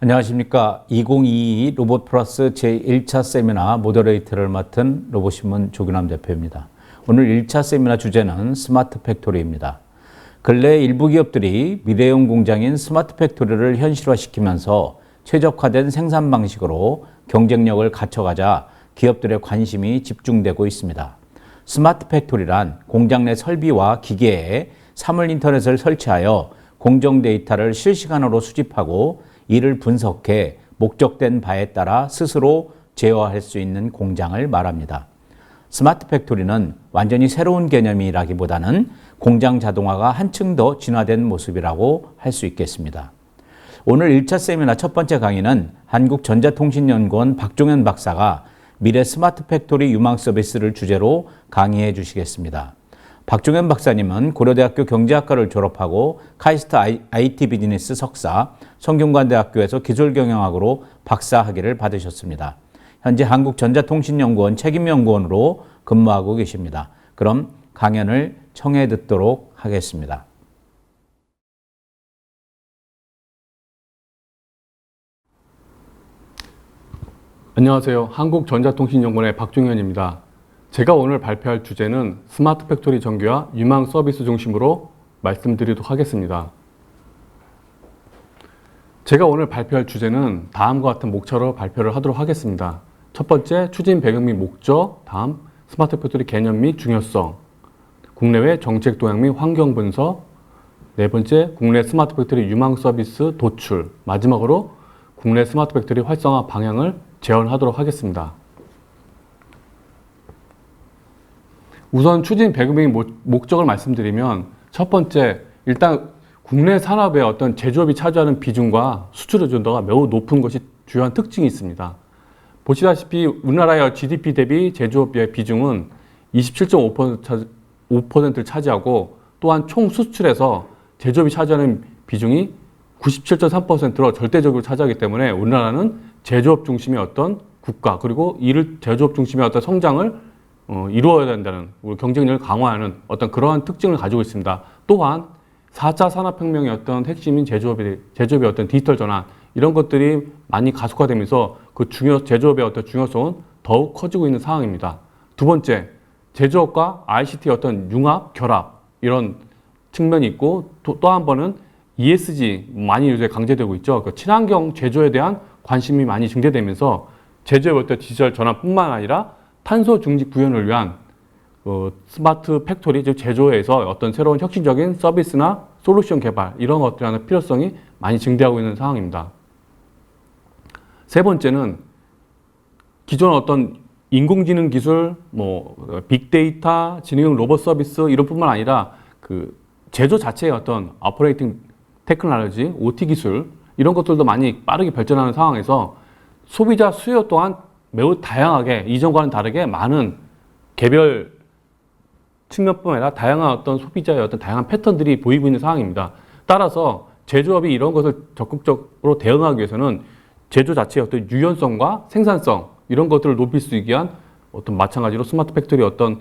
안녕하십니까. 2022 로봇 플러스 제1차 세미나 모더레이터를 맡은 로봇신문 조규남 대표입니다. 오늘 1차 세미나 주제는 스마트 팩토리입니다. 근래 일부 기업들이 미래형 공장인 스마트 팩토리를 현실화시키면서 최적화된 생산 방식으로 경쟁력을 갖춰가자 기업들의 관심이 집중되고 있습니다. 스마트 팩토리란 공장 내 설비와 기계에 사물 인터넷을 설치하여 공정 데이터를 실시간으로 수집하고 이를 분석해 목적된 바에 따라 스스로 제어할 수 있는 공장을 말합니다. 스마트 팩토리는 완전히 새로운 개념이라기보다는 공장 자동화가 한층 더 진화된 모습이라고 할 수 있겠습니다. 오늘 1차 세미나 첫 번째 강의는 한국전자통신연구원 박종현 박사가 미래 스마트 팩토리 유망 서비스를 주제로 강의해 주시겠습니다. 박종현 박사님은 고려대학교 경제학과를 졸업하고 카이스트 IT 비즈니스 석사, 성균관대학교에서 기술경영학으로 박사 학위를 받으셨습니다. 현재 한국전자통신연구원 책임연구원으로 근무하고 계십니다. 그럼 강연을 청해 듣도록 하겠습니다. 안녕하세요. 한국전자통신연구원의 박종현입니다. 제가 오늘 발표할 주제는 스마트 팩토리 전개와 유망 서비스 중심으로 말씀드리도록 하겠습니다. 제가 오늘 발표할 주제는 다음과 같은 목차로 발표를 하도록 하겠습니다. 첫 번째, 추진 배경 및 목적, 다음 스마트 팩토리 개념 및 중요성, 국내외 정책 동향 및 환경 분석, 네 번째, 국내 스마트 팩토리 유망 서비스 도출, 마지막으로 국내 스마트 팩토리 활성화 방향을 제언하도록 하겠습니다. 우선 추진 배경 및 목적을 말씀드리면, 첫 번째, 일단 국내 산업의 어떤 제조업이 차지하는 비중과 수출 의존도가 매우 높은 것이 주요한 특징이 있습니다. 보시다시피 우리나라의 GDP 대비 제조업의 비중은 27.5%를 차지하고, 또한 총 수출에서 제조업이 차지하는 비중이 97.3%로 절대적으로 차지하기 때문에 우리나라는 제조업 중심의 어떤 국가, 그리고 이를 제조업 중심의 어떤 성장을 이루어야 된다는, 우리 경쟁력을 강화하는 어떤 그러한 특징을 가지고 있습니다. 또한 4차 산업혁명의 어떤 핵심인 제조업의 어떤 디지털 전환, 이런 것들이 많이 가속화되면서 그 제조업의 어떤 중요성은 더욱 커지고 있는 상황입니다. 두 번째, 제조업과 ICT의 어떤 융합, 결합, 이런 측면이 있고, 또 한 번은 ESG 많이 요새 강조되고 있죠. 그 친환경 제조에 대한 관심이 많이 증대되면서 제조업의 어떤 디지털 전환뿐만 아니라 탄소 중립 구현을 위한 스마트 팩토리, 즉 제조에서 어떤 새로운 혁신적인 서비스나 솔루션 개발, 이런 것들에 대한 필요성이 많이 증대하고 있는 상황입니다. 세 번째는 기존 어떤 인공지능 기술, 빅데이터, 지능형 로봇 서비스 이런 뿐만 아니라 그 제조 자체의 어떤 오퍼레이팅 테크놀로지, OT 기술, 이런 것들도 많이 빠르게 발전하는 상황에서 소비자 수요 또한 매우 다양하게, 이전과는 다르게 많은 개별 측면뿐만 아니라 다양한 어떤 소비자의 어떤 다양한 패턴들이 보이고 있는 상황입니다. 따라서 제조업이 이런 것을 적극적으로 대응하기 위해서는 제조 자체의 어떤 유연성과 생산성, 이런 것들을 높일 수 있게 한 어떤 마찬가지로 스마트 팩토리 어떤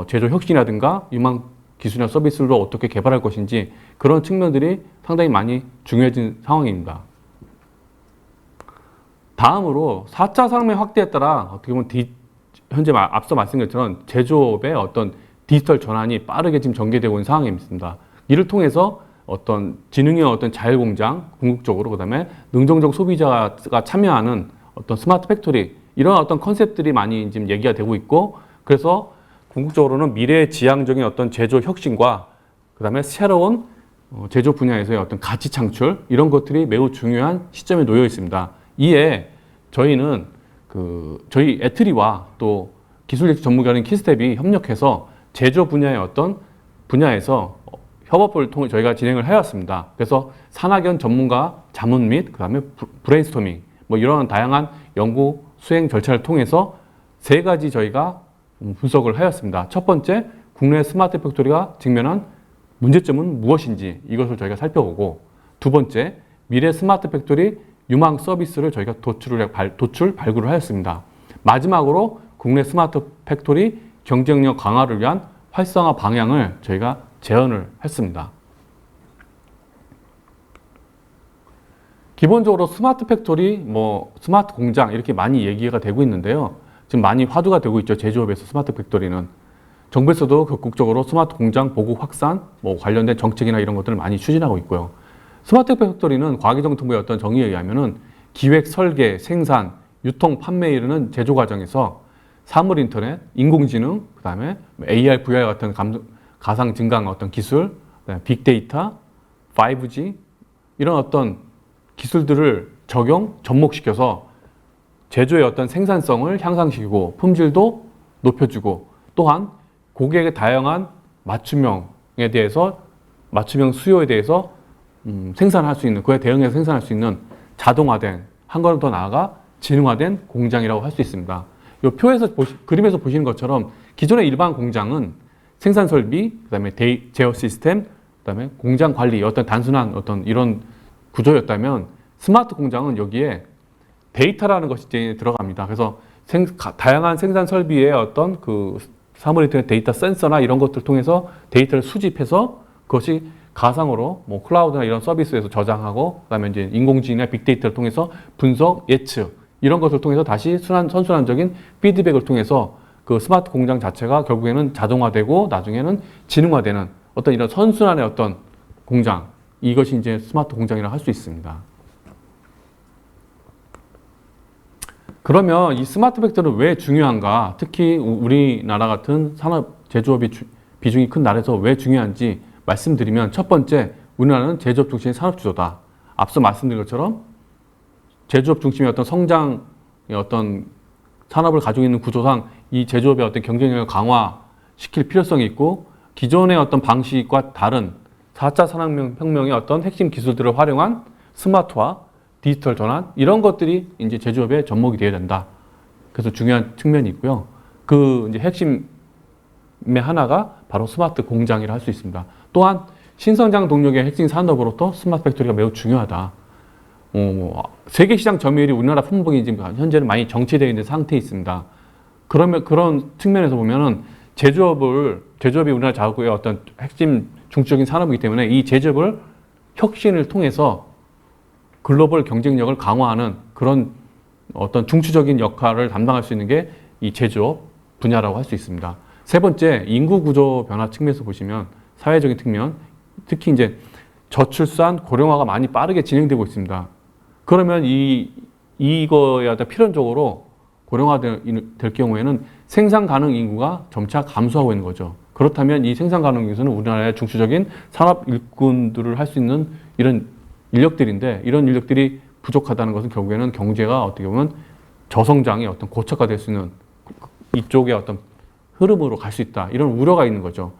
제조 혁신이라든가 유망 기술이나 서비스를 어떻게 개발할 것인지, 그런 측면들이 상당히 많이 중요해진 상황입니다. 다음으로 4차 산업의 확대에 따라 어떻게 보면 현재 앞서 말씀드린 것처럼 제조업의 어떤 디지털 전환이 빠르게 지금 전개되고 있는 상황입니다. 이를 통해서 어떤 지능형 어떤 자율공장, 궁극적으로 그다음에 능동적 소비자가 참여하는 어떤 스마트 팩토리, 이런 어떤 컨셉들이 많이 지금 얘기가 되고 있고, 그래서 궁극적으로는 미래의 지향적인 어떤 제조 혁신과 그다음에 새로운 제조 분야에서의 어떤 가치 창출, 이런 것들이 매우 중요한 시점에 놓여 있습니다. 이에 저희는 저희 애트리와 또 기술력 전문가인 키스텝이 협력해서 제조 분야의 어떤 분야에서 협업을 통해 저희가 진행을 해왔습니다. 그래서 산학연 전문가 자문 및 그다음에 브레인스토밍, 이런 다양한 연구 수행 절차를 통해서 세 가지 저희가 분석을 하였습니다. 첫 번째, 국내 스마트 팩토리가 직면한 문제점은 무엇인지, 이것을 저희가 살펴보고, 두 번째, 미래 스마트 팩토리 유망 서비스를 저희가 발굴을 하였습니다. 마지막으로 국내 스마트 팩토리 경쟁력 강화를 위한 활성화 방향을 저희가 제언을 했습니다. 기본적으로 스마트 팩토리, 뭐 스마트 공장 이렇게 많이 얘기가 되고 있는데요. 지금 많이 화두가 되고 있죠. 제조업에서 스마트 팩토리는. 정부에서도 적극적으로 스마트 공장 보급 확산, 뭐 관련된 정책이나 이런 것들을 많이 추진하고 있고요. 스마트 팩토리는 과기정통부의 어떤 정의에 의하면은 기획, 설계, 생산, 유통, 판매에 이르는 제조 과정에서 사물 인터넷, 인공지능, 그다음에 AR, VR 같은 가상 증강 어떤 기술, 빅데이터, 5G 이런 어떤 기술들을 접목시켜서 제조의 어떤 생산성을 향상시키고 품질도 높여주고 또한 고객의 다양한 맞춤형 수요에 대해서 생산할 수 있는, 그에 대응해서 생산할 수 있는 자동화된, 한 걸음 더 나아가 지능화된 공장이라고 할 수 있습니다. 이 그림에서 보시는 것처럼 기존의 일반 공장은 생산 설비, 그다음에 제어 시스템, 그다음에 공장 관리, 어떤 단순한 어떤 이런 구조였다면 스마트 공장은 여기에 데이터라는 것이 이제 들어갑니다. 그래서 다양한 생산 설비의 어떤 그 사물인터넷 데이터 센서나 이런 것들을 통해서 데이터를 수집해서 그것이 가상으로 뭐 클라우드나 이런 서비스에서 저장하고 그다음에 이제 인공지능이나 빅데이터를 통해서 분석, 예측 이런 것을 통해서 다시 선순환적인 피드백을 통해서 그 스마트 공장 자체가 결국에는 자동화되고 나중에는 지능화되는 어떤 이런 선순환의 어떤 공장, 이것이 이제 스마트 공장이라고 할 수 있습니다. 그러면 이 스마트 팩토리는 왜 중요한가? 특히 우리나라 같은 산업 제조업이 비중이 큰 나라에서 왜 중요한지 말씀드리면, 첫 번째, 우리나라는 제조업 중심의 산업 주도다. 앞서 말씀드린 것처럼 제조업 중심의 어떤 성장의 어떤 산업을 가지고 있는 구조상 이 제조업의 어떤 경쟁력을 강화시킬 필요성이 있고, 기존의 어떤 방식과 다른 4차 산업혁명의 어떤 핵심 기술들을 활용한 스마트화, 디지털 전환 이런 것들이 이제 제조업의 접목이 되어야 된다. 그래서 중요한 측면이 있고요. 그 이제 핵심의 하나가 바로 스마트 공장이라 할 수 있습니다. 또한 신성장 동력의 핵심 산업으로도 스마트 팩토리가 매우 중요하다. 세계 시장 점유율이 우리나라 품목이 지금 현재는 많이 정체되어 있는 상태에 있습니다. 그러면 그런 측면에서 보면은 제조업이 우리나라 자국의 어떤 핵심 중추적인 산업이기 때문에 이 제조업을 혁신을 통해서 글로벌 경쟁력을 강화하는 그런 어떤 중추적인 역할을 담당할 수 있는 게 이 제조업 분야라고 할 수 있습니다. 세 번째, 인구 구조 변화 측면에서 보시면 사회적인 측면, 특히 이제 저출산, 고령화가 많이 빠르게 진행되고 있습니다. 그러면 이거에 어떤 필연적으로 고령화될 경우에는 생산 가능 인구가 점차 감소하고 있는 거죠. 그렇다면 이 생산 가능 인구는 우리나라의 중추적인 산업 일꾼들을 할 수 있는 이런 인력들인데, 이런 인력들이 부족하다는 것은 결국에는 경제가 어떻게 보면 저성장의 어떤 고착화될 수 있는 이쪽의 어떤 흐름으로 갈 수 있다. 이런 우려가 있는 거죠.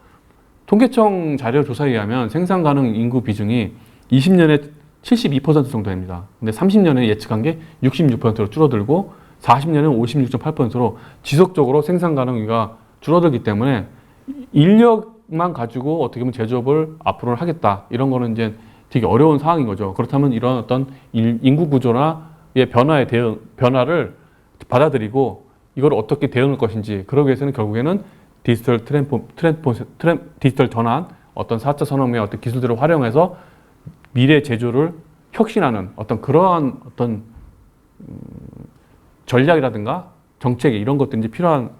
통계청 자료 조사에 의하면 생산 가능 인구 비중이 20년에 72% 정도 됩니다. 근데 30년에 예측한 게 66%로 줄어들고 40년에는 56.8%로 지속적으로 생산 가능 인구가 줄어들기 때문에 인력만 가지고 어떻게 보면 제조업을 앞으로는 하겠다. 이런 거는 이제 되게 어려운 상황인 거죠. 그렇다면 이런 어떤 인구 구조나의 변화를 받아들이고 이걸 어떻게 대응할 것인지, 그러기 위해서는 결국에는 디지털 디지털 전환, 어떤 4차 산업의 어떤 기술들을 활용해서 미래 제조를 혁신하는 어떤 그러한 어떤 전략이라든가 정책이 이런 것들이 이제 필요한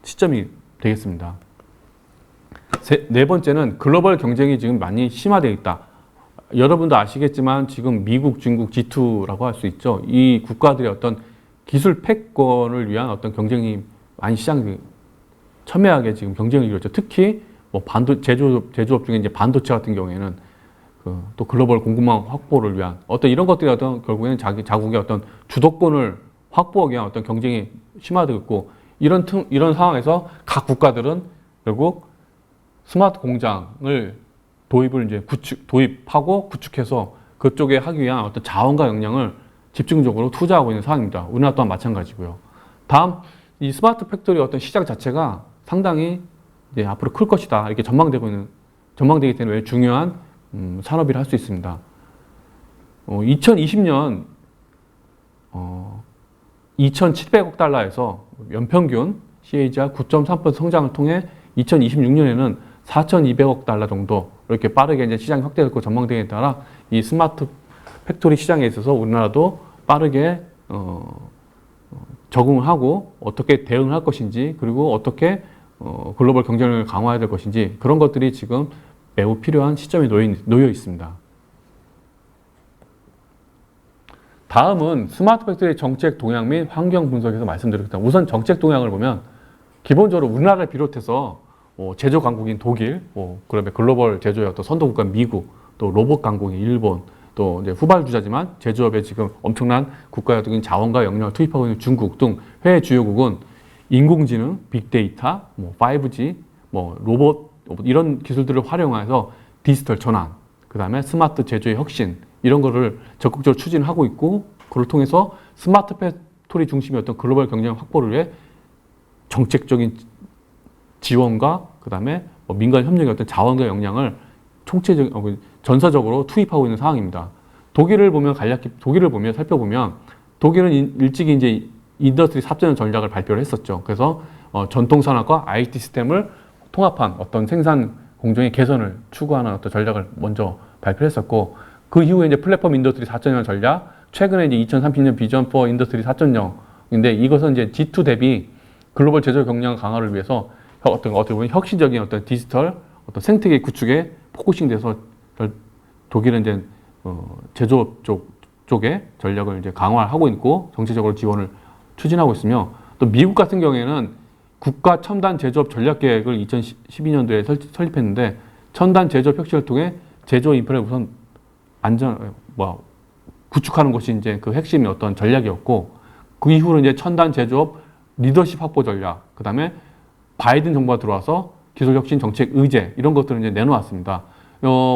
시점이 되겠습니다. 네 번째는 글로벌 경쟁이 지금 많이 심화되어 있다. 여러분도 아시겠지만 지금 미국, 중국, G2라고 할 수 있죠. 이 국가들의 어떤 기술 패권을 위한 어떤 경쟁이 많이 첨예하게 지금 경쟁을 이루어졌죠. 특히 뭐 제조업 중에 이제 반도체 같은 경우에는 또 글로벌 공급망 확보를 위한 어떤 이런 것들이 어떤 결국에는 자국의 어떤 주도권을 확보하기 위한 어떤 경쟁이 심화되고 있고, 이런 상황에서 각 국가들은 결국 스마트 공장을 도입하고 구축해서 그쪽에 하기 위한 어떤 자원과 역량을 집중적으로 투자하고 있는 상황입니다. 우리나라 또한 마찬가지고요. 다음, 이 스마트 팩토리 어떤 시장 자체가 상당히 이제 앞으로 클 것이다. 이렇게 전망되기 때문에 중요한 산업이라 할 수 있습니다. 2020년 2,700억 달러에서 연평균 CAGR 9.3% 성장을 통해 2026년에는 4,200억 달러 정도 이렇게 빠르게 이제 시장이 확대될 거 전망되기에 따라 이 스마트 팩토리 시장에 있어서 우리나라도 빠르게 적응을 하고 어떻게 대응을 할 것인지, 그리고 어떻게 글로벌 경쟁력을 강화해야 될 것인지, 그런 것들이 지금 매우 필요한 시점에 놓여 있습니다. 다음은 스마트 팩토리 정책 동향 및 환경 분석에서 말씀드리겠습니다. 우선 정책 동향을 보면 기본적으로 우리나라를 비롯해서 제조 강국인 독일, 그다음에 글로벌 제조의 어떤 선도국가 미국, 또 로봇 강국인 일본, 또 이제 후발주자지만 제조업에 지금 엄청난 국가적인 자원과 역량을 투입하고 있는 중국 등 해외 주요국은 인공지능, 빅데이터, 5G, 로봇 이런 기술들을 활용해서 디지털 전환, 그다음에 스마트 제조의 혁신 이런 거를 적극적으로 추진하고 있고, 그걸 통해서 스마트 팩토리 중심의 어떤 글로벌 경쟁 확보를 위해 정책적인 지원과 그다음에 민간 협력의 어떤 자원과 역량을 총체적인 전사적으로 투입하고 있는 상황입니다. 독일을 보면 살펴보면 독일은 일찍이 이제 인더스트리 4.0 전략을 발표를 했었죠. 그래서 전통 산업과 IT 시스템을 통합한 어떤 생산 공정의 개선을 추구하는 어떤 전략을 먼저 발표했었고, 그 이후에 이제 플랫폼 인더스트리 4.0 전략, 최근에 이제 2030년 비전 포 인더스트리 4.0인데, 이것은 이제 G2 대비 글로벌 제조 경량 강화를 위해서 어떻게 보면 혁신적인 어떤 디지털 어떤 생태계 구축에 포커싱돼서 독일은 이제 제조업 쪽에 전략을 이제 강화하고 있고 정책적으로 지원을 추진하고 있으며, 또 미국 같은 경우에는 국가 첨단 제조업 전략 계획을 2012년도에 설립했는데, 첨단 제조업 혁신을 통해 제조 인프라를 우선 구축하는 것이 이제 그 핵심의 어떤 전략이었고, 그 이후로 이제 첨단 제조업 리더십 확보 전략, 그 다음에 바이든 정부가 들어와서 기술혁신 정책 의제 이런 것들을 이제 내놓았습니다.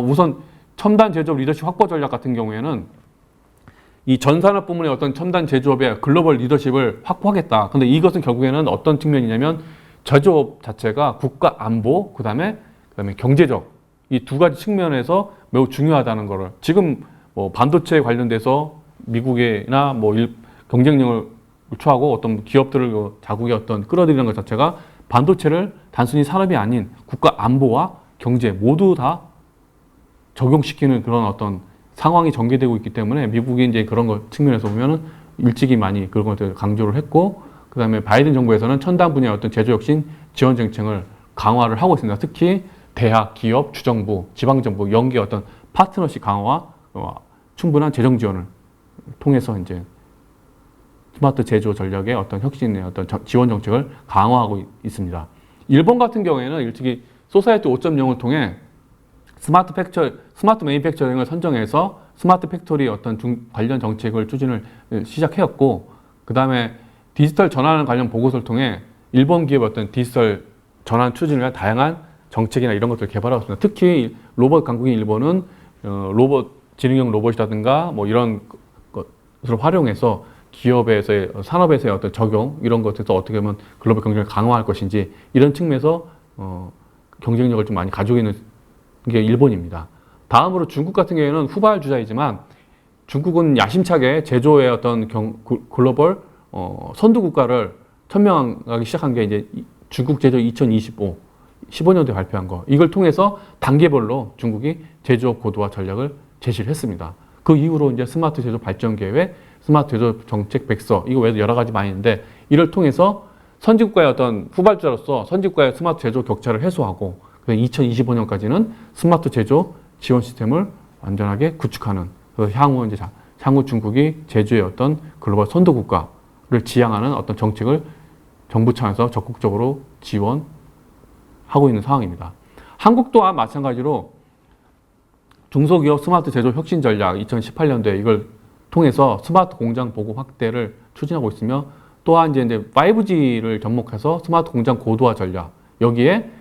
우선 첨단 제조업 리더십 확보 전략 같은 경우에는 이 전산업 부문의 어떤 첨단 제조업의 글로벌 리더십을 확보하겠다. 근데 이것은 결국에는 어떤 측면이냐면 제조업 자체가 국가 안보, 그다음에 경제적 이 두 가지 측면에서 매우 중요하다는 거를, 지금 반도체에 관련돼서 미국이나 경쟁력을 추하고 어떤 기업들을 자국의 어떤 끌어들이는 것 자체가 반도체를 단순히 산업이 아닌 국가 안보와 경제 모두 다 적용시키는 그런 어떤 상황이 전개되고 있기 때문에 미국이 이제 그런 것 측면에서 보면은 일찍이 많이 그런 것들을 강조를 했고, 그 다음에 바이든 정부에서는 첨단 분야의 어떤 제조혁신 지원 정책을 강화를 하고 있습니다. 특히 대학, 기업, 주정부, 지방정부, 연계의 어떤 파트너십 강화와 충분한 재정 지원을 통해서 이제 스마트 제조 전략의 어떤 혁신의 어떤 지원 정책을 강화하고 있습니다. 일본 같은 경우에는 일찍이 소사이어티 5.0을 통해 스마트 매니팩처링을 선정해서 스마트 팩토리 어떤 관련 정책을 추진을 시작했고, 그 다음에 디지털 전환 관련 보고서를 통해 일본 기업의 어떤 디지털 전환 추진을 위한 다양한 정책이나 이런 것들을 개발하고 있습니다. 특히 로봇 강국인 일본은 지능형 로봇이라든가 이런 것을 활용해서 기업에서의 산업에서의 어떤 적용 이런 것에서 어떻게 하면 글로벌 경쟁을 강화할 것인지 이런 측면에서 경쟁력을 좀 많이 가지고 있는 게 일본입니다. 다음으로 중국 같은 경우에는 후발주자이지만 중국은 야심차게 제조의 어떤 글로벌 선두 국가를 천명하기 시작한 게 이제 중국 제조 2025 15년도에 발표한 거, 이걸 통해서 단계별로 중국이 제조업 고도화 전략을 제시를 했습니다. 그 이후로 이제 스마트 제조 발전 계획, 스마트 제조 정책 백서, 이거 외에도 여러 가지 많이 있는데, 이를 통해서 선진국가의 어떤 후발주자로서 선진국가의 스마트 제조 격차를 해소하고 2025년까지는 스마트 제조 지원 시스템을 완전하게 구축하는, 그래서 향후 중국이 제조의 어떤 글로벌 선도 국가를 지향하는 어떤 정책을 정부 차원에서 적극적으로 지원하고 있는 상황입니다. 한국 또한 마찬가지로 중소기업 스마트 제조 혁신 전략 2018년도에 이걸 통해서 스마트 공장 보급 확대를 추진하고 있으며, 또한 이제 5G를 접목해서 스마트 공장 고도화 전략, 여기에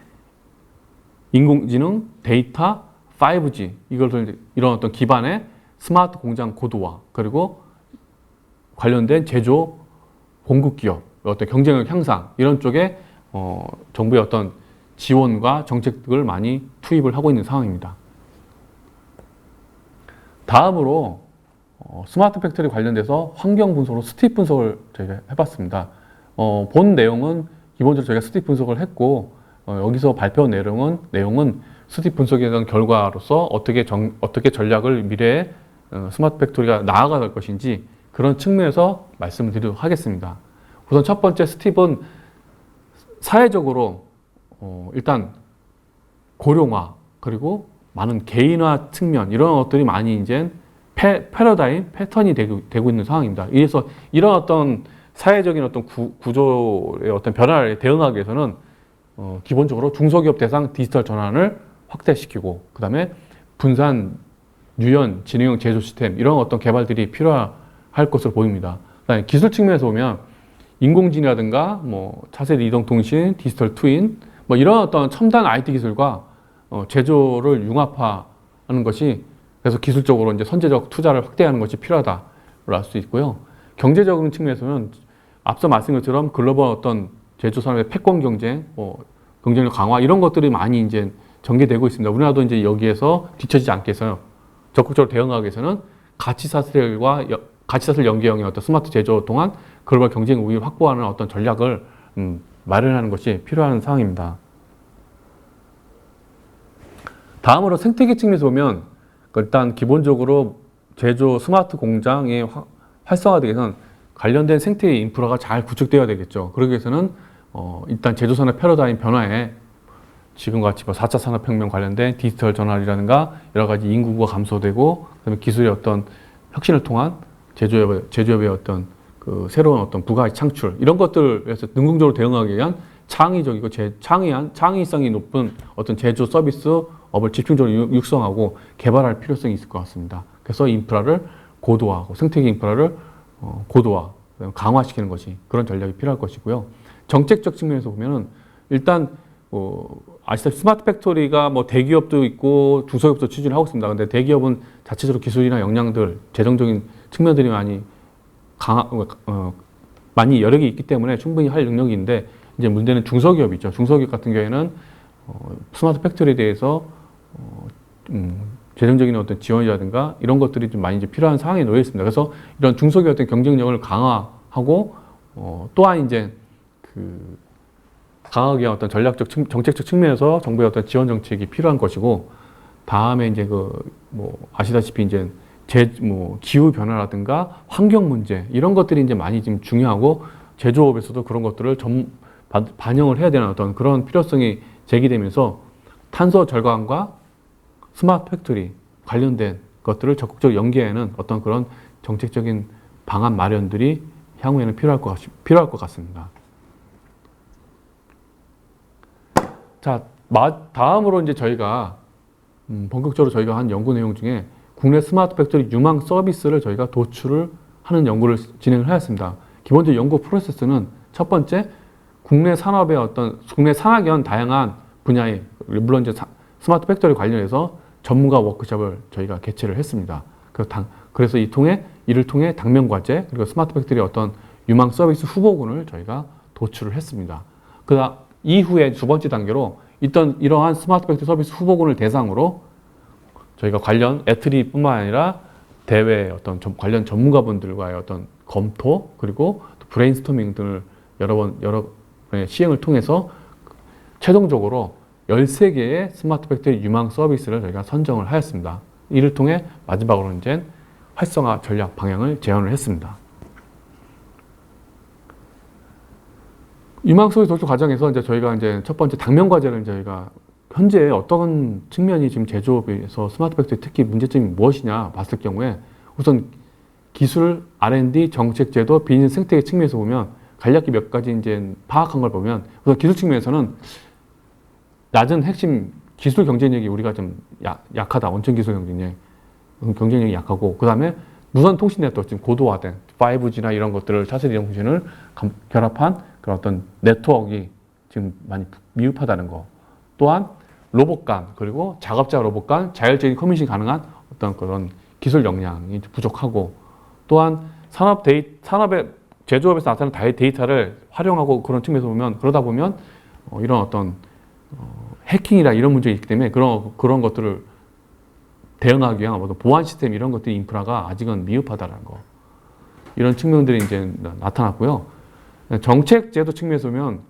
인공지능, 데이터, 5G 이런 어떤 기반의 스마트 공장 고도화, 그리고 관련된 제조 공급 기업 어떤 경쟁력 향상 이런 쪽에 정부의 어떤 지원과 정책들을 많이 투입을 하고 있는 상황입니다. 다음으로 스마트 팩토리 관련돼서 환경 분석으로 스틱 분석을 저희가 해봤습니다. 본 내용은 기본적으로 저희가 스틱 분석을 했고, 여기서 발표한 내용은 스틱 분석에 대한 결과로서 어떻게 전략을 미래에 스마트 팩토리가 나아갈 것인지 그런 측면에서 말씀을 드리도록 하겠습니다. 우선 첫 번째 스팁은 사회적으로 일단 고령화 그리고 많은 개인화 측면 이런 것들이 많이 이제 패러다임 패턴이 되고 있는 상황입니다. 그래서 이런 어떤 사회적인 어떤 구조의 어떤 변화에 대응하기 위해서는 기본적으로 중소기업 대상 디지털 전환을 확대시키고 그 다음에 분산 유연 진행형 제조 시스템 이런 어떤 개발들이 필요할 것으로 보입니다. 그다음에 기술 측면에서 보면 인공지능이라든가 뭐 차세대 이동 통신, 디지털 트윈 뭐 이런 어떤 첨단 IT 기술과 제조를 융합화하는 것이 그래서 기술적으로 이제 선제적 투자를 확대하는 것이 필요하다고 할 수 있고요. 경제적인 측면에서는 앞서 말씀드린 것처럼 글로벌 어떤 제조 산업의 패권 경쟁, 경쟁력 강화 이런 것들이 많이 이제 전개되고 있습니다. 우리나라도 이제 여기에서 뒤처지지 않게 해서 적극적으로 대응하기 위해서는 가치사슬 연계형의 어떤 스마트 제조 동안 글로벌 경쟁 우위를 확보하는 어떤 전략을 마련하는 것이 필요한 상황입니다. 다음으로 생태계 측면에서 보면 일단 기본적으로 제조 스마트 공장의 활성화되기 위해서는 관련된 생태계 인프라가 잘 구축되어야 되겠죠. 그러기 위해서는 일단 제조산업 패러다임 변화에 지금같이 4차 산업혁명 관련된 디지털 전환이라든가 여러 가지 인구가 감소되고 그다음에 기술의 어떤 혁신을 통한 제조업의 어떤 그 새로운 어떤 부가가치 창출 이런 것들에서 능동적으로 대응하기 위한 창의적이고 창의성이 높은 어떤 제조 서비스업을 집중적으로 육성하고 개발할 필요성이 있을 것 같습니다. 그래서 인프라를 고도화하고 생태계 인프라를 고도화, 강화시키는 것이 그런 전략이 필요할 것이고요. 정책적 측면에서 보면은 일단 아시다시피 스마트 팩토리가 뭐 대기업도 있고 중소기업도 추진을 하고 있습니다. 근데 대기업은 자체적으로 기술이나 역량들, 재정적인 측면들이 많이 여력이 있기 때문에 충분히 할 능력이 있는데 이제 문제는 중소기업이죠. 중소기업 같은 경우에는 스마트 팩토리에 대해서 재정적인 어떤 지원이라든가 이런 것들이 좀 많이 이제 필요한 상황에 놓여 있습니다. 그래서 이런 중소기업 어떤 경쟁력을 강화하고 또한 이제 강하게 어떤 전략적 정책적 측면에서 정부의 어떤 지원 정책이 필요한 것이고 다음에 이제 아시다시피 이제 기후 변화라든가 환경 문제 이런 것들이 이제 많이 지금 중요하고 제조업에서도 그런 것들을 반영을 해야 되는 어떤 그런 필요성이 제기되면서 탄소 절감과 스마트 팩토리 관련된 것들을 적극적으로 연계하는 어떤 그런 정책적인 방안 마련들이 향후에는 필요할 것 같습니다. 자, 다음으로 이제 저희가 본격적으로 저희가 한 연구 내용 중에 국내 스마트 팩토리 유망 서비스를 저희가 도출을 하는 연구를 진행을 하였습니다. 기본적으로 연구 프로세스는 첫 번째 국내 산학연 다양한 분야의 물론 이제 스마트 팩토리 관련해서 전문가 워크숍을 저희가 개최를 했습니다. 그래서 이를 통해 당면 과제 그리고 스마트 팩토리 어떤 유망 서비스 후보군을 저희가 도출을 했습니다. 이후에 두 번째 단계로 이러한 스마트 팩토리 서비스 후보군을 대상으로 저희가 관련 애트리뿐만 아니라 대외 어떤 관련 전문가분들과의 어떤 검토 그리고 브레인스토밍 등을 여러 번의 시행을 통해서 최종적으로 13개의 스마트 팩토리 유망 서비스를 저희가 선정을 하였습니다. 이를 통해 마지막으로 이제 활성화 전략 방향을 제안을 했습니다. 유망 서비스 도출 과정에서 이제 저희가 이제 첫 번째 당면 과제는 저희가 현재 어떤 측면이 지금 제조업에서 스마트 팩토리 특히 문제점이 무엇이냐 봤을 경우에 우선 기술, R&D, 정책, 제도, 비즈니스 생태계 측면에서 보면 간략히 몇 가지 이제 파악한 걸 보면 우선 기술 측면에서는 낮은 핵심 기술 경쟁력이 우리가 좀 약하다. 원천 기술 경쟁력이 약하고 그 다음에 무선 통신 네트워크 지금 고도화된 5G나 이런 것들을 차세대 이동 통신을 결합한 그런 어떤 네트워크가 지금 많이 미흡하다는 거. 또한 로봇 간 그리고 작업자 로봇 간 자율적인 커뮤니케이션 가능한 어떤 그런 기술 역량이 부족하고 또한 산업의 제조업에서 나타나는 데이터를 활용하고 그런 측면에서 보면 그러다 보면 이런 어떤 해킹이나 이런 문제가 있기 때문에 그런 것들을 대응하기 위한 보안 시스템 이런 것들이 인프라가 아직은 미흡하다는 거 이런 측면들이 이제 나타났고요. 정책 제도 측면에서 보면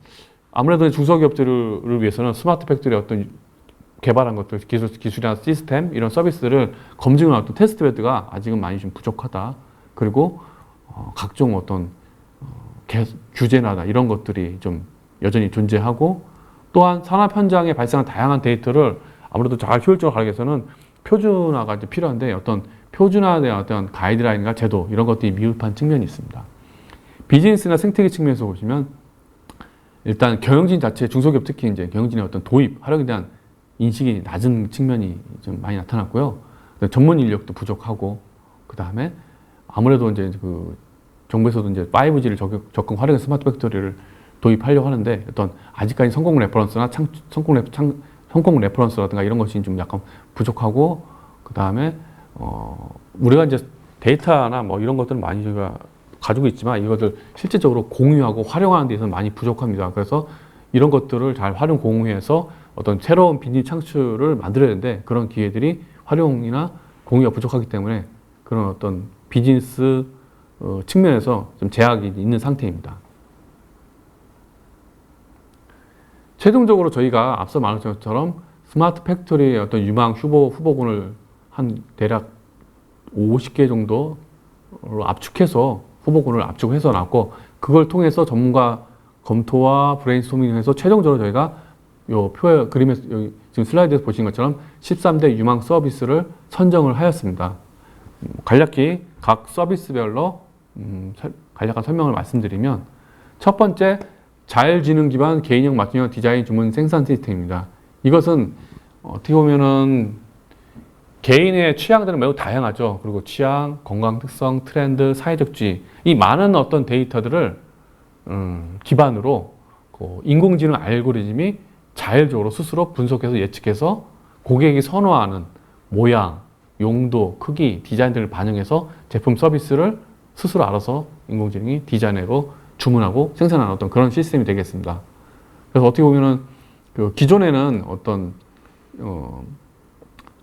아무래도 중소기업들을 위해서는 스마트 팩토리 어떤 개발한 것들, 기술이나 시스템, 이런 서비스를 검증하는 어떤 테스트 베드가 아직은 많이 좀 부족하다. 그리고 각종 어떤 규제나 이런 것들이 좀 여전히 존재하고, 또한 산업 현장에 발생한 다양한 데이터를 아무래도 잘 효율적으로 가기 위해서는 표준화가 이제 필요한데, 어떤 표준화된 어떤 가이드라인과 제도 이런 것들이 미흡한 측면이 있습니다. 비즈니스나 생태계 측면에서 보시면 일단 경영진 자체, 중소기업 특히 이제 경영진의 어떤 도입, 활용에 대한 인식이 낮은 측면이 좀 많이 나타났고요. 전문 인력도 부족하고, 그 다음에 아무래도 이제 그 정부에서도 이제 5G를 적극 활용해서 스마트 팩토리를 도입하려고 하는데, 어떤 아직까지 성공 레퍼런스라든가 이런 것이 좀 약간 부족하고, 그 다음에 우리가 이제 데이터나 뭐 이런 것들은 많이 저희가 가지고 있지만 이것을 실질적으로 공유하고 활용하는 데 있어서는 많이 부족합니다. 그래서 이런 것들을 잘 활용 공유해서 어떤 새로운 비즈니스 창출을 만들어야 되는데, 그런 기회들이 활용이나 공유가 부족하기 때문에 그런 어떤 비즈니스 측면에서 좀 제약이 있는 상태입니다. 최종적으로 저희가 앞서 말한 것처럼 스마트 팩토리의 어떤 유망 후보군을 한 대략 50개 정도로 압축해서 후보군을 압축해서 놨고, 그걸 통해서 전문가 검토와 브레인스토밍을 해서 최종적으로 저희가 요 그림에서 여기 지금 슬라이드에서 보신 것처럼 13대 유망 서비스를 선정을 하였습니다. 간략히 각 서비스별로 간략한 설명을 말씀드리면, 첫 번째, 자율지능 기반 개인형 맞춤형 디자인 주문 생산 시스템입니다. 이것은 어떻게 보면은 개인의 취향들은 매우 다양하죠. 그리고 취향, 건강 특성, 트렌드, 사회적 주의, 이 많은 어떤 데이터들을 기반으로 인공지능 알고리즘이 자율적으로 스스로 분석해서 예측해서 고객이 선호하는 모양, 용도, 크기, 디자인 등을 반영해서 제품 서비스를 스스로 알아서 인공지능이 디자인으로 주문하고 생산하는 어떤 그런 시스템이 되겠습니다. 그래서 어떻게 보면은 그 기존에는 어떤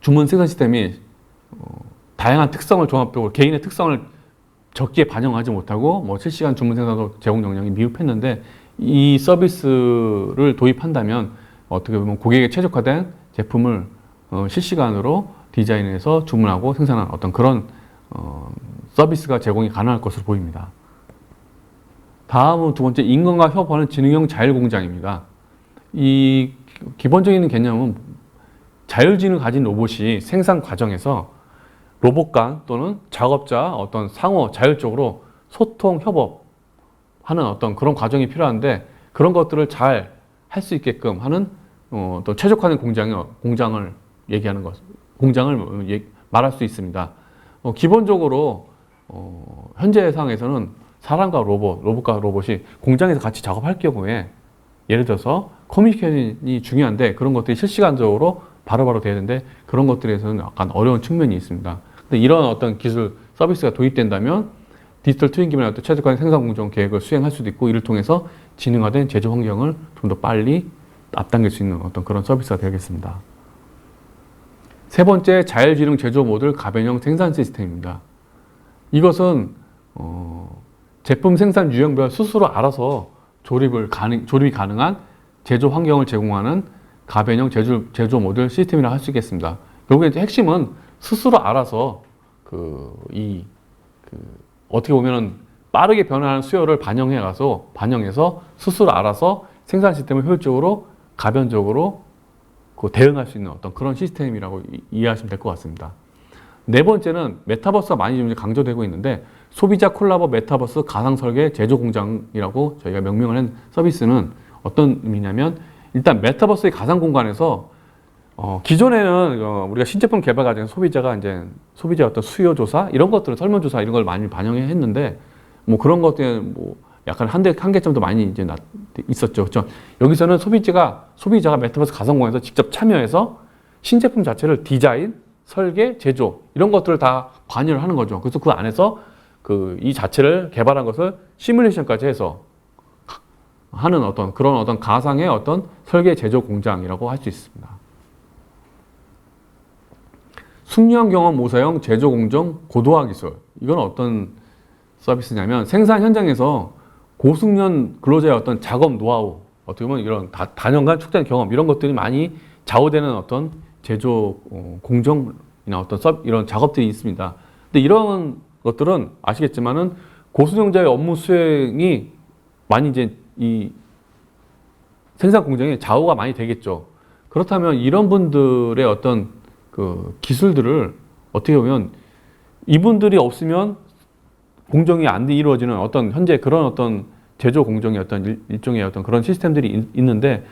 주문 생산 시스템이 다양한 특성을 종합적으로 개인의 특성을 적기에 반영하지 못하고 뭐 실시간 주문 생산 제공 역량이 미흡했는데, 이 서비스를 도입한다면 어떻게 보면 고객에 최적화된 제품을 실시간으로 디자인해서 주문하고 생산하는 어떤 그런 서비스가 제공이 가능할 것으로 보입니다. 다음은 두 번째, 인간과 협업하는 지능형 자율공장입니다. 이 기본적인 개념은 자율지능을 가진 로봇이 생산 과정에서 로봇 간 또는 작업자 어떤 상호 자율적으로 소통, 협업하는 어떤 그런 과정이 필요한데, 그런 것들을 잘 할 수 있게끔 하는 또 최적화된 공장을 얘기하는 것, 공장을 말할 수 있습니다. 기본적으로 현재 상황에서는 사람과 로봇과 로봇이 공장에서 같이 작업할 경우에, 예를 들어서 커뮤니케이션이 중요한데 그런 것들이 실시간적으로 바로바로 돼야 되는데, 그런 것들에서는 약간 어려운 측면이 있습니다. 근데 이런 어떤 기술 서비스가 도입된다면 디지털 트윈 기반의 어떤 최적화된 생산 공정 계획을 수행할 수도 있고, 이를 통해서 지능화된 제조 환경을 좀 더 빨리 앞당길 수 있는 어떤 그런 서비스가 되겠습니다. 세 번째, 자율지능 제조 모듈 가변형 생산 시스템입니다. 이것은 제품 생산 유형별 스스로 알아서 조립이 가능한 제조 환경을 제공하는 가변형 제조 모듈 시스템이라 할 수 있겠습니다. 결국에 핵심은 스스로 알아서 어떻게 보면은 빠르게 변화하는 수요를 반영해서 스스로 알아서 생산 시스템을 효율적으로 가변적으로 대응할 수 있는 어떤 그런 시스템이라고 이해하시면 될 것 같습니다. 네 번째는 메타버스가 많이 좀 강조되고 있는데, 소비자 콜라보 메타버스 가상 설계 제조 공장이라고 저희가 명명을 한 서비스는 어떤 의미냐면, 일단 메타버스의 가상 공간에서 기존에는 우리가 신제품 개발 과정에서 소비자 어떤 수요 조사 이런 것들을 설문 조사 이런 걸 많이 반영해 했는데, 뭐 그런 것들에 뭐 약간 한계점도 많이 이제 있었죠. 그렇죠? 여기서는 소비자가 메타버스 가상 공간에서 직접 참여해서 신제품 자체를 디자인, 설계, 제조 이런 것들을 다 관여를 하는 거죠. 그래서 그 안에서 이 자체를 개발한 것을 시뮬레이션까지 해서 하는 그런 어떤 가상의 어떤 설계 제조 공장이라고 할 수 있습니다. 숙련 경험 모사형 제조 공정 고도화 기술. 이건 어떤 서비스냐면, 생산 현장에서 고숙련 근로자의 어떤 작업 노하우, 어떻게 보면 이런 다년간 축적된 경험 이런 것들이 많이 좌우되는 어떤 제조 공정이나 어떤 이런 작업들이 있습니다. 근데 이런 것들은 아시겠지만은 고수용자의 업무 수행이 많이 이제 이 생산 공정에 좌우가 많이 되겠죠. 그렇다면 이런 분들의 어떤 그 기술들을 어떻게 보면 이분들이 없으면 공정이 안 이루어지는 어떤 현재 그런 어떤 제조 공정의 어떤 일종의 어떤 그런 시스템들이 있는데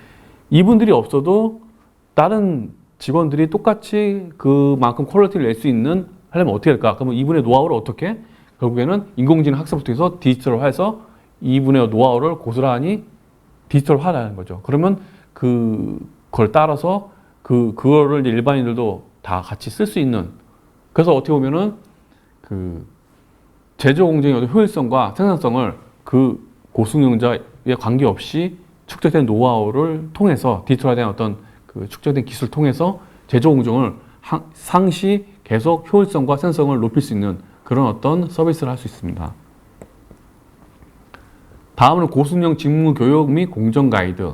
이분들이 없어도 다른 직원들이 똑같이 그만큼 퀄리티를 낼 수 있는 하려면 어떻게 할까? 그러면 이분의 노하우를 어떻게? 결국에는 인공지능 학습을 통해서 디지털화해서 이분의 노하우를 고스란히 디지털화하는 거죠. 그러면 그걸 따라서 그거를 이제 일반인들도 다 같이 쓸 수 있는. 그래서 어떻게 보면은 그 제조 공정의 어떤 효율성과 생산성을 그 고수용자에 관계없이 축적된 노하우를 통해서 디지털화된 어떤 그 축적된 기술을 통해서 제조 공정을 상시 계속 효율성과 생산성을 높일 수 있는 그런 어떤 서비스를 할 수 있습니다. 다음은 고수용 직무 교육 및 공정 가이드.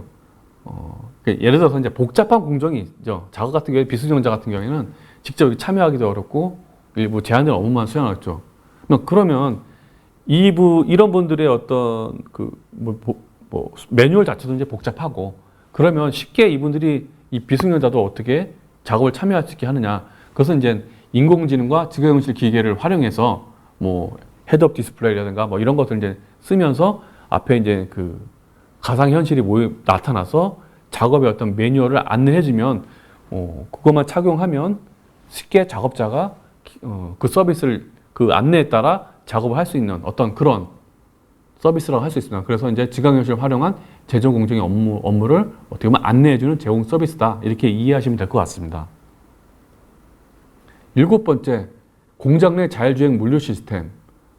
예를 들어서 이제 복잡한 공정이 있죠. 작업 같은 경우에 비수용자 같은 경우에는 직접 참여하기도 어렵고 일부 제한된 업무만 수행하겠죠. 그러면 이런 분들의 어떤 매뉴얼 자체도 이제 복잡하고 그러면 쉽게 이분들이 이 비수용자도 어떻게 작업을 참여할 수 있게 하느냐. 그것은 이제 인공지능과 지가형식 기계를 활용해서 뭐 헤드업 디스플레이라든가 뭐 이런 것들 이제 쓰면서 앞에 이제 그 가상현실이 나타나서 작업의 어떤 매뉴얼을 안내해주면 그것만 착용하면 쉽게 작업자가 그 서비스를 그 안내에 따라 작업을 할 수 있는 어떤 그런 서비스라고 할 수 있습니다. 그래서 이제 지각현실을 활용한 제조 공정의 업무를 어떻게 보면 안내해주는 제공 서비스다. 이렇게 이해하시면 될 것 같습니다. 7번째, 공장 내 자율주행 물류 시스템.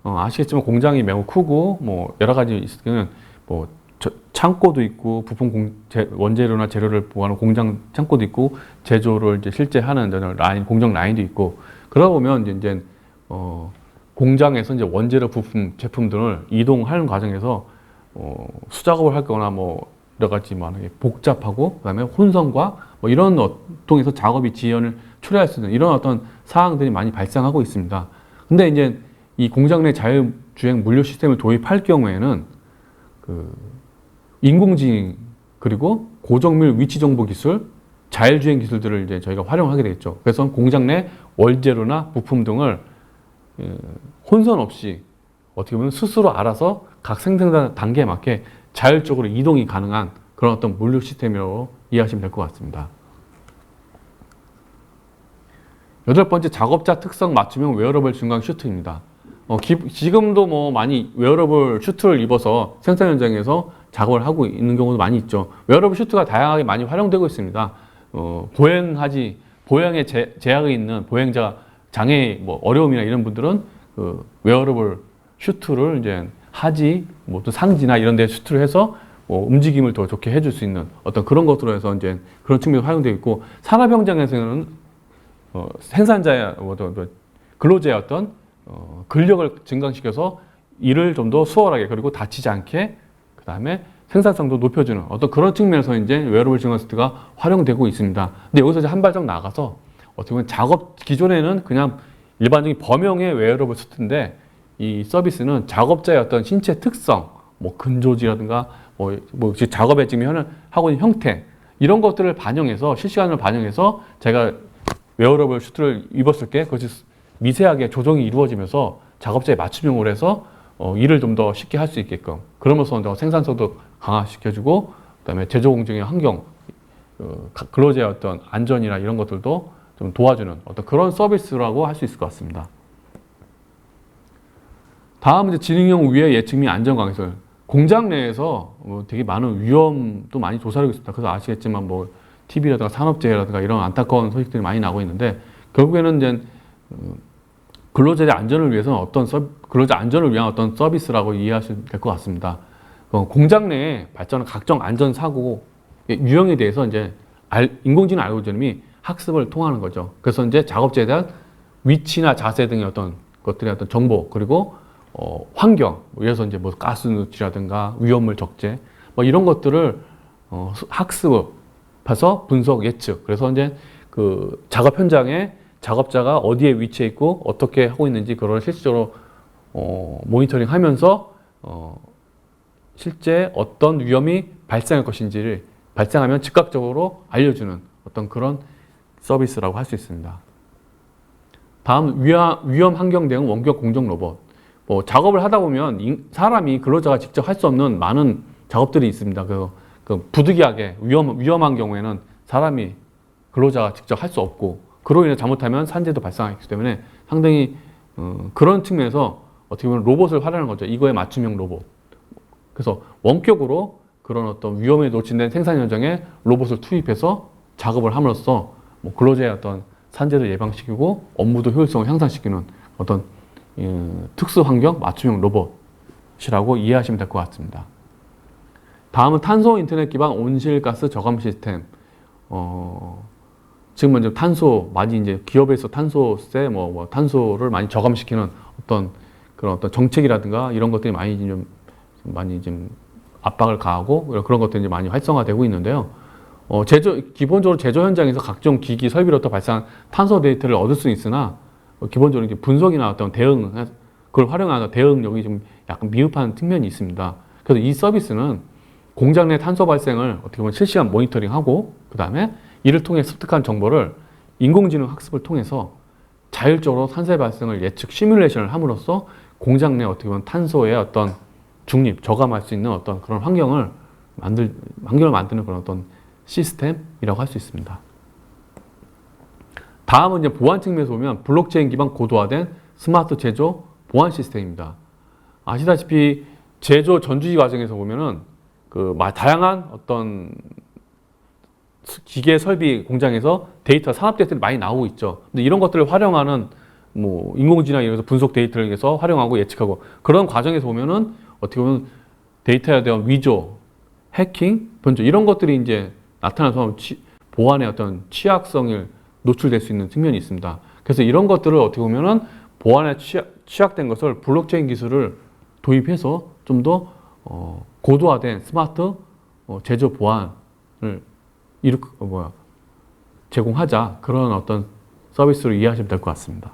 아시겠지만 공장이 매우 크고 뭐 여러 가지 있으면 뭐 창고도 있고 부품 원재료나 재료를 보관하는 공장 창고도 있고 제조를 이제 실제 하는 공정 라인도 있고 그러다 보면 이제 공장에서 이제 원재료 부품 제품들을 이동하는 과정에서 수작업을 할 거나 뭐 여러 가지 만약에 복잡하고 그다음에 혼선과 뭐 이런 통해서 작업이 지연을 초래할 수 있는 이런 어떤 사항들이 많이 발생하고 있습니다. 근데 이제 이 공장 내 자율주행 물류 시스템을 도입할 경우에는 그 인공지능 그리고 고정밀 위치 정보 기술, 자율주행 기술들을 이제 저희가 활용하게 되겠죠. 그래서 공장 내 원재료나 부품 등을 혼선 없이 어떻게 보면 스스로 알아서 각 생산 단계에 맞게 자율적으로 이동이 가능한 그런 어떤 물류 시스템이라고 이해하시면 될 것 같습니다. 8번째, 작업자 특성 맞춤형 웨어러블 중간 슈트입니다. 지금도 뭐 많이 웨어러블 슈트를 입어서 생산 현장에서 작업을 하고 있는 경우도 많이 있죠. 웨어러블 슈트가 다양하게 많이 활용되고 있습니다. 보행에 제약이 있는 보행자 장애 뭐 어려움이나 이런 분들은 그 웨어러블 슈트를 이제 하지 뭐 또 상지나 이런 데 슈트를 해서 뭐 움직임을 더 좋게 해줄 수 있는 어떤 그런 것으로 해서 이제 그런 측면이 활용되어 있고 산업 현장에서는 생산자의 근로자의 어떤 근력을 증강시켜서 일을 좀 더 수월하게 그리고 다치지 않게 그 다음에 생산성도 높여주는 어떤 그런 측면에서 이제 웨어러블 증강 슈트가 활용되고 있습니다. 근데 여기서 이제 한 발짝 나가서 어떻게 보면 기존에는 그냥 일반적인 범용의 웨어러블 슈트인데 이 서비스는 작업자의 어떤 신체 특성, 뭐 근조지라든가 뭐 작업에 지금 하고 있는 형태 이런 것들을 실시간으로 반영해서 제가 웨어러블 슈트를 입었을 때 그것이 미세하게 조정이 이루어지면서 작업자의 맞춤형으로 해서 일을 좀 더 쉽게 할 수 있게끔 그러면서 생산성도 강화시켜주고 그다음에 제조 공정의 환경, 근로자의 어떤 안전이나 이런 것들도 좀 도와주는 어떤 그런 서비스라고 할 수 있을 것 같습니다. 다음은 이제 지능형 위해 예측 및 안전 강화시설. 공장 내에서 되게 많은 위험도 많이 조사하고 있습니다. 그래서 아시겠지만 뭐 TV라든가 산업재해라든가 이런 안타까운 소식들이 많이 나오고 있는데 결국에는 이제 근로자의 안전을 위해서는 근로자 안전을 위한 어떤 서비스라고 이해하시면 될 것 같습니다. 공장 내에 발전한 각종 안전 사고 유형에 대해서 이제 인공지능 알고리즘이 학습을 통하는 거죠. 그래서 이제 작업자에 대한 위치나 자세 등의 어떤 것들의 어떤 정보 그리고 환경, 그래서 이제 뭐 가스 누출이라든가 위험물 적재 뭐 이런 것들을 학습 봐서 분석 예측. 그래서 이제 그 작업 현장에 작업자가 어디에 위치해 있고 어떻게 하고 있는지 그걸 실질적으로 모니터링하면서 실제 어떤 위험이 발생할 것인지를 발생하면 즉각적으로 알려주는 어떤 그런 서비스라고 할 수 있습니다. 다음 위험 환경 대응 원격 공정 로봇. 작업을 하다 보면 사람이 근로자가 직접 할 수 없는 많은 작업들이 있습니다. 그 부득이하게 위험한 경우에는 사람이 근로자가 직접 할 수 없고 그로 인해 잘못하면 산재도 발생하기 때문에 상당히 그런 측면에서 어떻게 보면 로봇을 활용하는 거죠. 이거에 맞춤형 로봇. 그래서 원격으로 그런 어떤 위험에 노출된 생산 현장에 로봇을 투입해서 작업을 함으로써 근로자의 어떤 산재를 예방시키고 업무도 효율성을 향상시키는 어떤 특수 환경 맞춤형 로봇이라고 이해하시면 될 것 같습니다. 다음은 탄소 인터넷 기반 온실가스 저감 시스템. 지금 먼저 탄소 많이 이제 기업에서 탄소세 탄소를 많이 저감시키는 어떤 그런 어떤 정책이라든가 이런 것들이 많이 좀 압박을 가하고 그런 것들이 이제 많이 활성화되고 있는데요. 기본적으로 제조 현장에서 각종 기기 설비로부터 발생한 탄소 데이터를 얻을 수 있으나 기본적으로 이제 분석이나 어떤 그걸 활용하는 대응력이 좀 약간 미흡한 측면이 있습니다. 그래서 이 서비스는 공장 내 탄소 발생을 어떻게 보면 실시간 모니터링하고 그 다음에 이를 통해 습득한 정보를 인공지능 학습을 통해서 자율적으로 탄소 발생을 예측 시뮬레이션을 함으로써 공장 내 어떻게 보면 탄소의 어떤 저감할 수 있는 어떤 그런 환경을 만드는 그런 어떤 시스템이라고 할 수 있습니다. 다음은 이제 보안 측면에서 보면 블록체인 기반 고도화된 스마트 제조 보안 시스템입니다. 아시다시피 제조 전주기 과정에서 보면은 다양한 어떤 기계 설비 공장에서 산업 데이터들이 많이 나오고 있죠. 근데 이런 것들을 활용하는 인공지능 이런 분석 데이터를 해서 활용하고 예측하고 그런 과정에서 보면은 어떻게 보면 데이터에 대한 위조, 해킹, 변조 이런 것들이 이제 나타나서 보안의 어떤 취약성을 노출될 수 있는 측면이 있습니다. 그래서 이런 것들을 어떻게 보면은 보안에 취약된 것을 블록체인 기술을 도입해서 좀 더 고도화된 스마트 제조 보안을 제공하자 그런 어떤 서비스로 이해하시면 될 것 같습니다.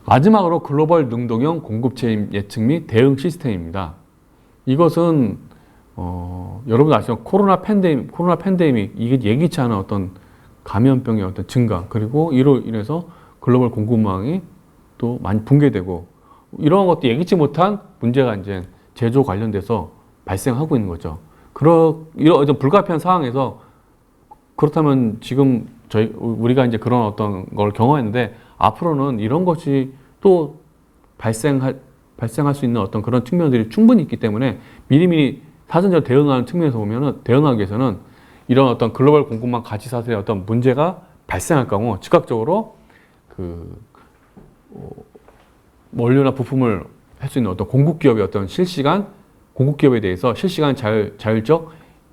마지막으로 글로벌 능동형 공급체인 예측 및 대응 시스템입니다. 이것은 여러분 아시죠? 코로나 팬데믹 이게 예기치 않은 어떤 감염병의 어떤 증가 그리고 이로 인해서 글로벌 공급망이 또 많이 붕괴되고 이런 것도 예기치 못한 문제가 이제 제조 관련돼서 발생하고 있는 거죠. 이런 불가피한 상황에서 그렇다면 지금 우리가 이제 그런 어떤 걸 경험했는데 앞으로는 이런 것이 또 발생할 수 있는 어떤 그런 측면들이 충분히 있기 때문에 미리미리 사전적으로 대응하는 측면에서 보면은 대응하기 위해서는 이런 어떤 글로벌 공급망 가치 사슬의 어떤 문제가 발생할 경우 즉각적으로 원료나 부품을 할 수 있는 어떤 공급기업의 어떤 공급기업에 대해서 실시간 자율적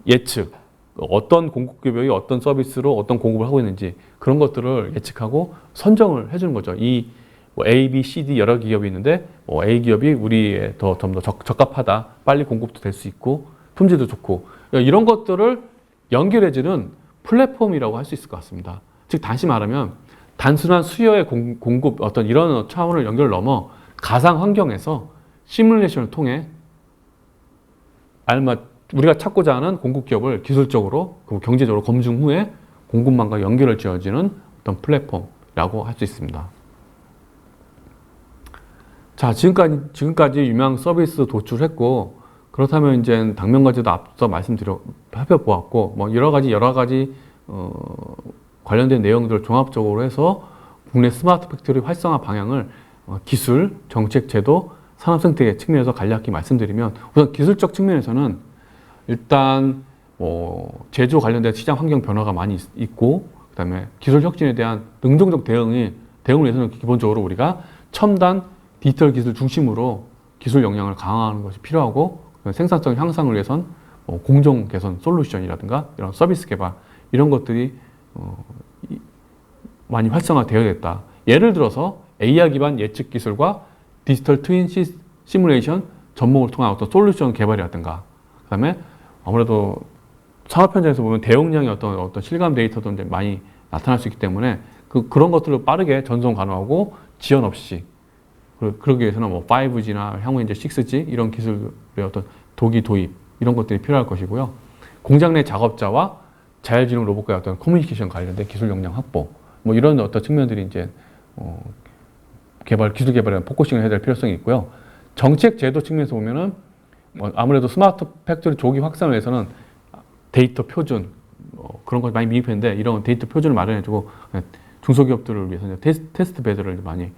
예측, 어떤 공급기업이 어떤 서비스로 어떤 공급을 하고 있는지 그런 것들을 예측하고 선정을 해주는 거죠. A, B, C, D 여러 기업이 있는데 A 기업이 우리에 좀 더 적합하다, 빨리 공급도 될 수 있고 품질도 좋고 이런 것들을 연결해주는 플랫폼이라고 할 수 있을 것 같습니다. 즉 다시 말하면 단순한 수요의 공급 어떤 이런 차원을 연결을 넘어 가상 환경에서 시뮬레이션을 통해 우리가 찾고자 하는 공급 기업을 기술적으로 경제적으로 검증 후에 공급망과 연결을 지어지는 어떤 플랫폼이라고 할 수 있습니다. 자, 지금까지 유명 서비스 도출했고 그렇다면 이제 당면과제도 앞서 살펴보았고 여러 가지 관련된 내용들을 종합적으로 해서 국내 스마트 팩토리 활성화 방향을 기술, 정책, 제도, 산업 생태계 측면에서 간략히 말씀드리면 우선 기술적 측면에서는 일단 제조 관련된 시장 환경 변화가 많이 있고 그다음에 기술 혁신에 대한 능동적 대응을 위해서는 기본적으로 우리가 첨단 디지털 기술 중심으로 기술 역량을 강화하는 것이 필요하고 생산성 향상을 위해선 공정 개선 솔루션이라든가 이런 서비스 개발 이런 것들이 많이 활성화되어야겠다. 예를 들어서 AR 기반 예측 기술과 디지털 트윈 시뮬레이션 접목을 통한 어떤 솔루션 개발이라든가 그다음에 아무래도 산업 현장에서 보면 대용량의 어떤 실감 데이터도 이제 많이 나타날 수 있기 때문에 그런 것들을 빠르게 전송 가능하고 지연 없이 그러기 위해서는 뭐 5G나 향후 이제 6G 이런 기술의 어떤 도기 도입 이런 것들이 필요할 것이고요. 공장 내 작업자와 자율주행 로봇과의 어떤 커뮤니케이션 관련된 기술 역량 확보 뭐 이런 어떤 측면들이 이제 기술 개발에 포커싱을 해야 될 필요성이 있고요. 정책 제도 측면에서 보면은 아무래도 스마트 팩토리 조기 확산을 위해서는 데이터 표준 그런 걸 많이 미입했는데 이런 데이터 표준을 마련해주고 중소기업들을 위해서 테스트 베드를 많이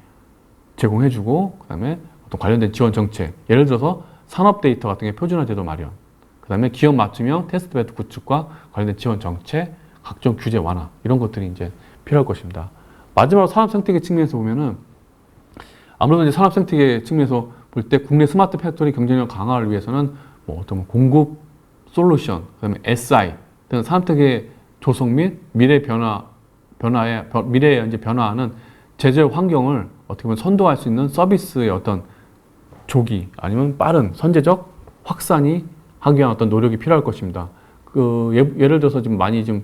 제공해주고 그다음에 어떤 관련된 지원 정책 예를 들어서 산업 데이터 같은 게 표준화 제도 마련 그다음에 기업 맞춤형 테스트 베드 구축과 관련된 지원 정책 각종 규제 완화 이런 것들이 이제 필요할 것입니다. 마지막으로 산업 생태계 측면에서 보면은 아무래도 이제 산업 생태계 측면에서 볼 때 국내 스마트 팩토리 경쟁력 강화를 위해서는 뭐 어떤 공급 솔루션, 그다음에 SI 등 산업체계 조성 및 미래의 이제 변화하는 제조업 환경을 어떻게 보면 선도할 수 있는 서비스의 어떤 조기 아니면 빠른 선제적 확산이 하기 위한 어떤 노력이 필요할 것입니다. 예를 들어서 지금 많이 좀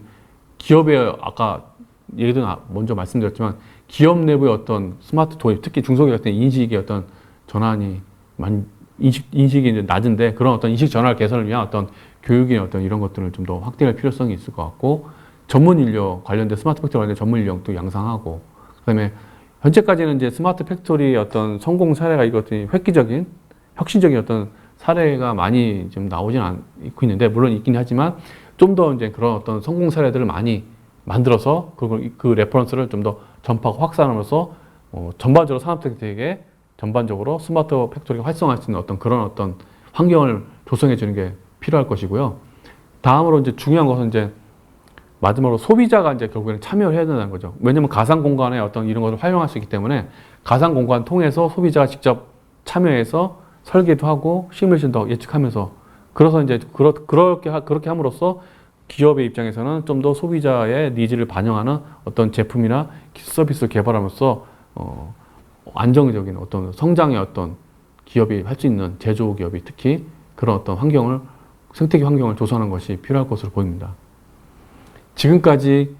기업의 아까 예를 먼저 말씀드렸지만 기업 내부의 어떤 스마트 도입, 특히 중소기업 같은 인식의 어떤 전환이 인식이 이제 낮은데 그런 어떤 인식 전환 개선을 위한 어떤 교육의 어떤 이런 것들을 좀 더 확대할 필요성이 있을 것 같고 전문 인력 관련된 스마트 팩토리 관련된 전문 인력도 양상하고 그다음에 현재까지는 이제 스마트 팩토리의 어떤 성공 사례가 이것들이 획기적인 혁신적인 어떤 사례가 많이 좀 나오진 않고 있는데 물론 있긴 하지만 좀 더 이제 그런 어떤 성공 사례들을 많이 만들어서 그 레퍼런스를 좀 더 전파하고 확산함으로써 전반적으로 산업 생태계에 전반적으로 스마트 팩토리가 활성화할 수 있는 어떤 그런 어떤 환경을 조성해 주는 게 필요할 것이고요. 다음으로 이제 중요한 것은 이제 마지막으로 소비자가 이제 결국에는 참여를 해야 된다는 거죠. 왜냐하면 가상 공간에 어떤 이런 것을 활용할 수 있기 때문에 가상 공간 통해서 소비자가 직접 참여해서 설계도 하고 시뮬레이션도 예측하면서 그래서 이제 그렇게 함으로써 기업의 입장에서는 좀 더 소비자의 니즈를 반영하는 어떤 제품이나 서비스를 개발하면서 안정적인 어떤 성장의 어떤 기업이 할 수 있는 제조기업이 특히 그런 어떤 생태계 환경을 조성하는 것이 필요할 것으로 보입니다. 지금까지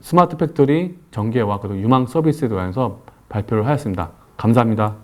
스마트 팩토리 전개와 그리고 유망 서비스에 관해서 발표를 하였습니다. 감사합니다.